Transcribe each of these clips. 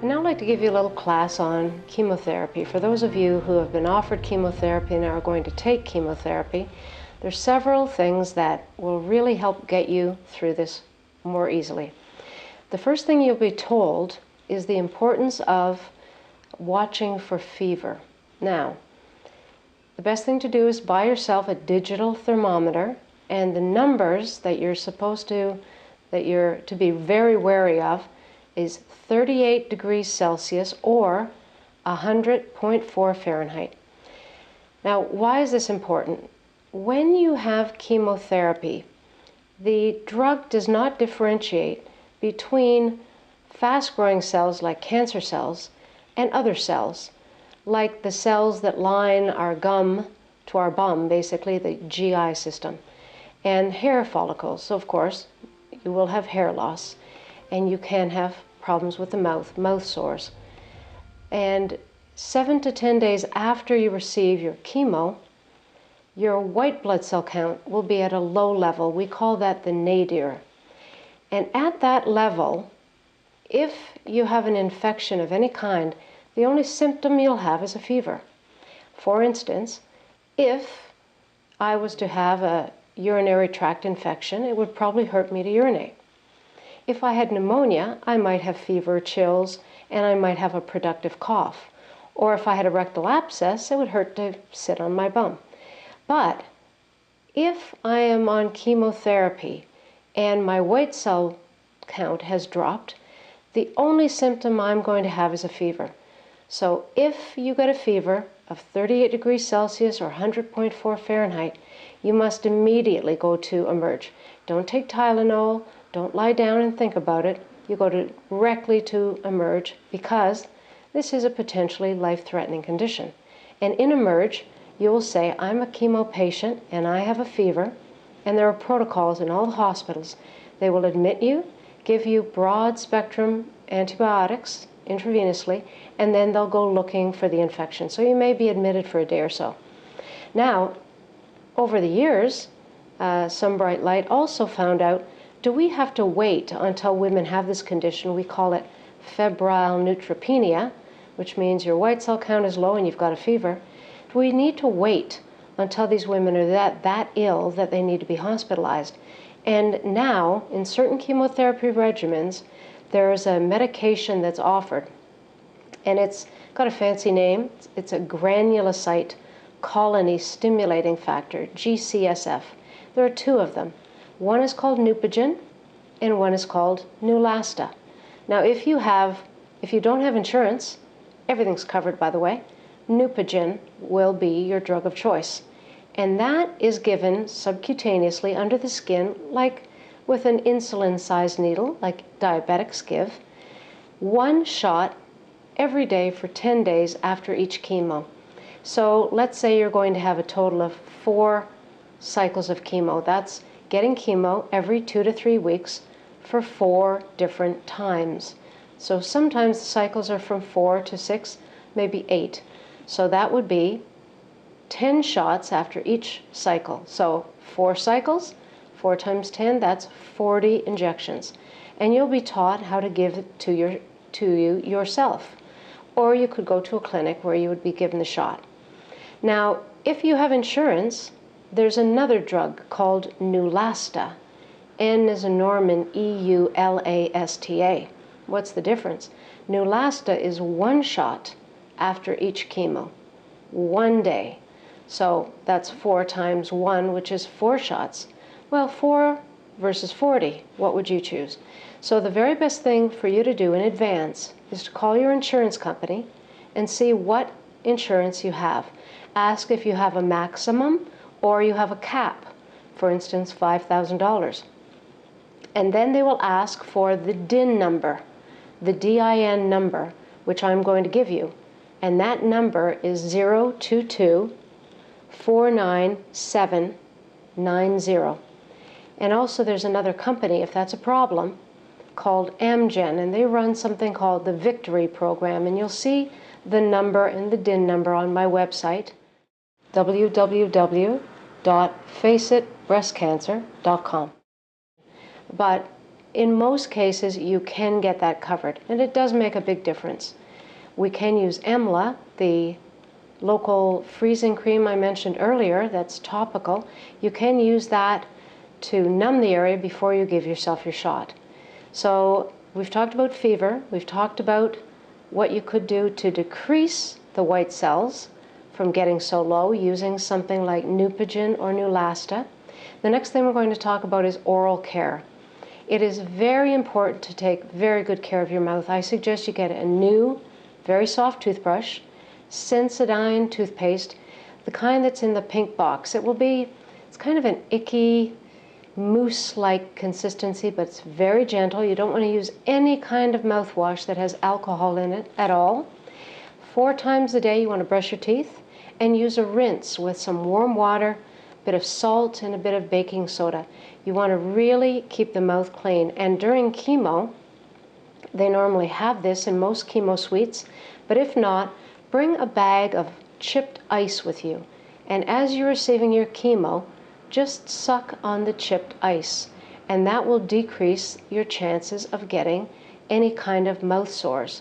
I'd now like to give you a little class on chemotherapy. For those of you who have been offered chemotherapy and are going to take chemotherapy, there's several things that will really help get you through this more easily. The first thing you'll be told is the importance of watching for fever. Now, the best thing to do is buy yourself a digital thermometer, and the numbers that you're to be very wary of is 38 degrees Celsius or 100.4 Fahrenheit. Now, why is this important? When you have chemotherapy, the drug does not differentiate between fast-growing cells like cancer cells and other cells, like the cells that line our gum to our bum, basically the GI system, and hair follicles. So of course, you will have hair loss, and you can have problems with the mouth sores. And 7 to 10 days after you receive your chemo, your white blood cell count will be at a low level. We call that the nadir. And at that level, if you have an infection of any kind, the only symptom you'll have is a fever. For instance, if I was to have a urinary tract infection, it would probably hurt me to urinate. If I had pneumonia, I might have fever, chills, and I might have a productive cough. Or if I had a rectal abscess, it would hurt to sit on my bum. But if I am on chemotherapy and my white cell count has dropped, the only symptom I'm going to have is a fever. So if you get a fever of 38 degrees Celsius or 100.4 Fahrenheit, you must immediately go to Emerge. Don't take Tylenol, don't lie down and think about it. You go directly to Emerge because this is a potentially life-threatening condition. And in Emerge, you will say, I'm a chemo patient and I have a fever, and there are protocols in all the hospitals. They will admit you, give you broad-spectrum antibiotics intravenously, and then they'll go looking for the infection. So you may be admitted for a day or so. Now, over the years, some bright light also found out, do we have to wait until women have this condition? We call it febrile neutropenia, which means your white cell count is low and you've got a fever. Do we need to wait until these women are that ill that they need to be hospitalized? And now, in certain chemotherapy regimens, there's a medication that's offered, and it's got a fancy name. It's a granulocyte colony stimulating factor, GCSF. There are two of them. One is called Neupogen, and one is called Neulasta. Now, if you don't have insurance, everything's covered, by the way, Neupogen will be your drug of choice. And that is given subcutaneously under the skin, like with an insulin-sized needle, like diabetics give, one shot every day for 10 days after each chemo. So let's say you're going to have a total of 4 cycles of chemo. That's getting chemo every 2 to 3 weeks for 4 different times. So sometimes the cycles are from 4 to 6, maybe 8. So that would be 10 shots after each cycle. So 4 cycles, 4 times 10, that's 40 injections. And you'll be taught how to give it to you yourself. Or you could go to a clinic where you would be given the shot. Now, if you have insurance, there's another drug called Neulasta. N is a Norman, E-U-L-A-S-T-A. What's the difference? Neulasta is 1 shot after each chemo, 1 day. So that's 4 times 1, which is 4 shots. Well, 4 versus 40, what would you choose? So the very best thing for you to do in advance is to call your insurance company and see what insurance you have. Ask if you have a maximum or you have a cap, for instance, $5,000. And then they will ask for the DIN number, the DIN number, which I'm going to give you. And that number is 022-49790. And also there's another company, if that's a problem, called Amgen, and they run something called the Victory Program, and you'll see the number and the DIN number on my website, www.faceitbreastcancer.com. But in most cases, you can get that covered, and it does make a big difference. We can use EMLA, the local freezing cream I mentioned earlier, that's topical. You can use that to numb the area before you give yourself your shot. So we've talked about fever, we've talked about what you could do to decrease the white cells from getting so low using something like Neupogen or Neulasta. The next thing we're going to talk about is oral care. It is very important to take very good care of your mouth. I suggest you get a new, very soft toothbrush, Sensodyne toothpaste, the kind that's in the pink box. It's kind of an icky, mousse-like consistency, but it's very gentle. You don't want to use any kind of mouthwash that has alcohol in it at all. 4 times a day you want to brush your teeth and use a rinse with some warm water, a bit of salt, and a bit of baking soda. You want to really keep the mouth clean. And during chemo, they normally have this in most chemo suites, but if not, bring a bag of chipped ice with you. And as you're receiving your chemo, just suck on the chipped ice, and that will decrease your chances of getting any kind of mouth sores.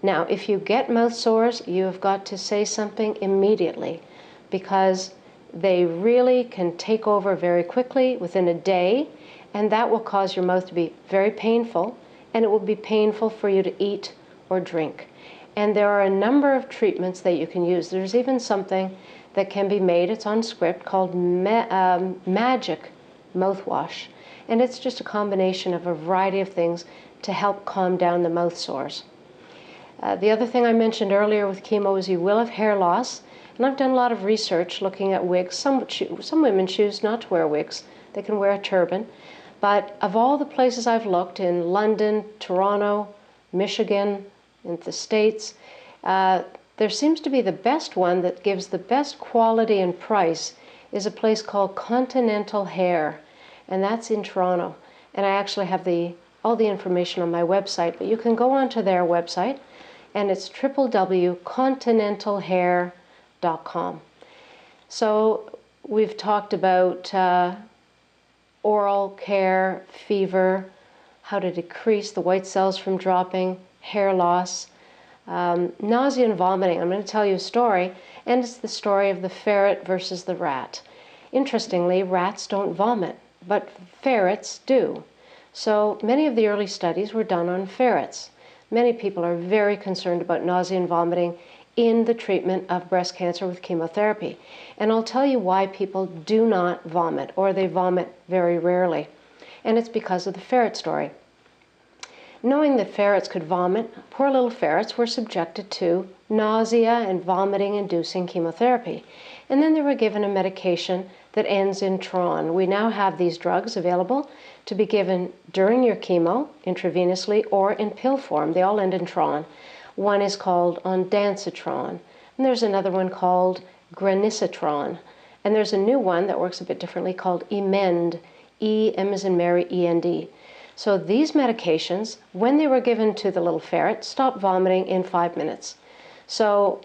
Now, if you get mouth sores, you've got to say something immediately, because they really can take over very quickly within a day, and that will cause your mouth to be very painful, and it will be painful for you to eat or drink. And there are a number of treatments that you can use. There's even something that can be made, it's on script, called Magic mouthwash. And it's just a combination of a variety of things to help calm down the mouth sores. The other thing I mentioned earlier with chemo is you will have hair loss. And I've done a lot of research looking at wigs. Some women choose not to wear wigs. They can wear a turban. But of all the places I've looked, in London, Toronto, Michigan, in the States, there seems to be the best one that gives the best quality and price is a place called Continental Hair, and that's in Toronto. And I actually have all the information on my website, but you can go onto their website, and it's www.continentalhair.com. So we've talked about oral care, fever, how to decrease the white cells from dropping, hair loss, nausea and vomiting. I'm going to tell you a story, and it's the story of the ferret versus the rat. Interestingly, rats don't vomit, but ferrets do. So many of the early studies were done on ferrets. Many people are very concerned about nausea and vomiting in the treatment of breast cancer with chemotherapy. And I'll tell you why people do not vomit, or they vomit very rarely. And it's because of the ferret story. Knowing that ferrets could vomit, poor little ferrets were subjected to nausea and vomiting-inducing chemotherapy. And then they were given a medication that ends in tron. We now have these drugs available to be given during your chemo, intravenously, or in pill form. They all end in tron. One is called ondansetron, and there's another one called granisetron. And there's a new one that works a bit differently called Emend, E-M as in Mary, E-N-D. So these medications, when they were given to the little ferret, stopped vomiting in 5 minutes. So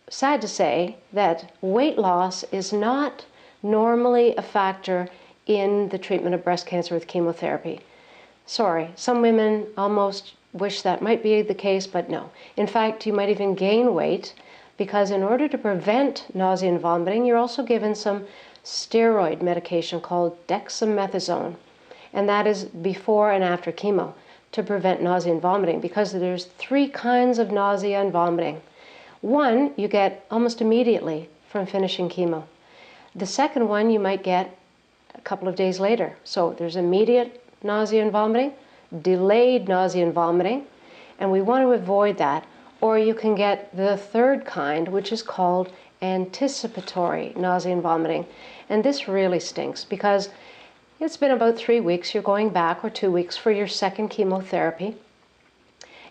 sad to say that weight loss is not normally a factor in the treatment of breast cancer with chemotherapy. Sorry, some women almost wish that might be the case, but no. In fact, you might even gain weight, because in order to prevent nausea and vomiting, you're also given some steroid medication called dexamethasone. And that is before and after chemo to prevent nausea and vomiting, because there's 3 kinds of nausea and vomiting. One you get almost immediately from finishing chemo. The second one you might get a couple of days later. So there's immediate nausea and vomiting, delayed nausea and vomiting, and we want to avoid that. Or you can get the third kind, which is called anticipatory nausea and vomiting. And this really stinks, because it's been about 3 weeks, you're going back, or 2 weeks for your second chemotherapy.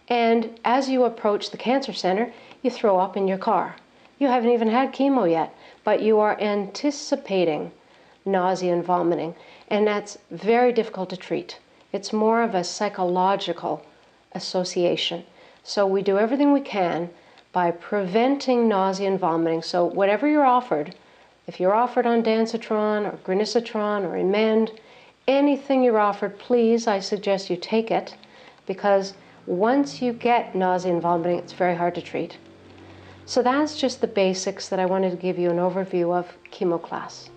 And as you approach the cancer center, you throw up in your car. You haven't even had chemo yet, but you are anticipating nausea and vomiting. And that's very difficult to treat. It's more of a psychological association. So we do everything we can by preventing nausea and vomiting. So whatever you're offered, if you're offered ondansetron or granisetron or Emend, anything you're offered, please, I suggest you take it, because once you get nausea and vomiting, it's very hard to treat. So that's just the basics that I wanted to give you an overview of chemo class.